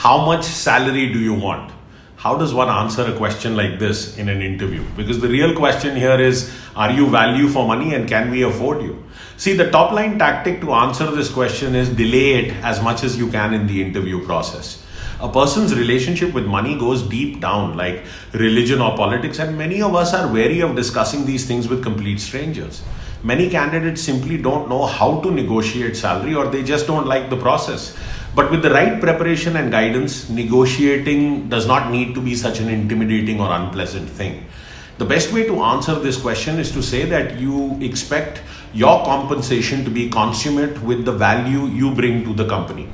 how much salary do you want? How does one answer a question like this in an interview? Because the real question here is, are you value for money and can we afford you? See, the top line tactic to answer this question is delay it as much as you can in the interview process. A person's relationship with money goes deep down, like religion or politics, and many of us are wary of discussing these things with complete strangers. Many candidates simply don't know how to negotiate salary, or they just don't like the process. But with the right preparation and guidance, negotiating does not need to be such an intimidating or unpleasant thing. The best way to answer this question is to say that you expect your compensation to be consummate with the value you bring to the company.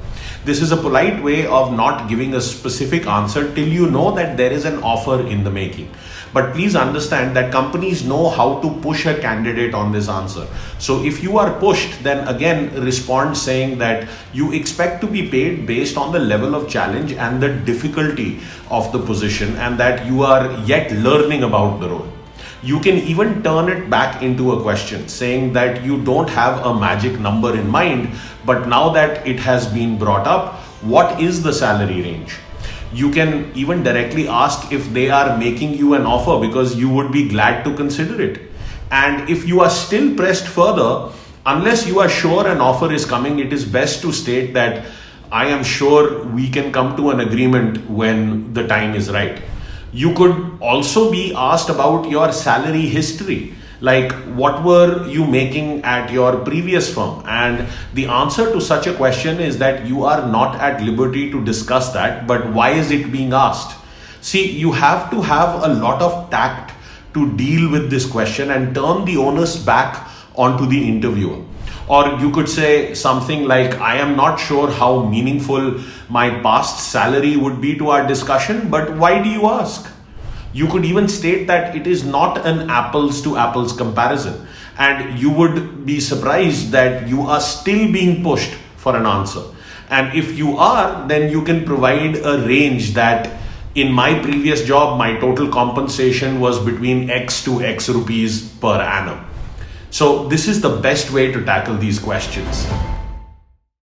This is a polite way of not giving a specific answer till you know that there is an offer in the making. But please understand that companies know how to push a candidate on this answer. So if you are pushed, then again respond saying that you expect to be paid based on the level of challenge and the difficulty of the position, and that you are yet learning about the role. You can even turn it back into a question, saying that you don't have a magic number in mind, but now that it has been brought up, what is the salary range? You can even directly ask if they are making you an offer, because you would be glad to consider it. And if you are still pressed further, unless you are sure an offer is coming, it is best to state that I am sure we can come to an agreement when the time is right. You could also be asked about your salary history, like what were you making at your previous firm? And the answer to such a question is that you are not at liberty to discuss that, but why is it being asked? See, you have to have a lot of tact to deal with this question and turn the onus back onto the interviewer. Or you could say something like, I am not sure how meaningful my past salary would be to our discussion, but why do you ask? You could even state that it is not an apples to apples comparison, and you would be surprised that you are still being pushed for an answer. And if you are, then you can provide a range that in my previous job, my total compensation was between X to X rupees per annum. So this is the best way to tackle these questions.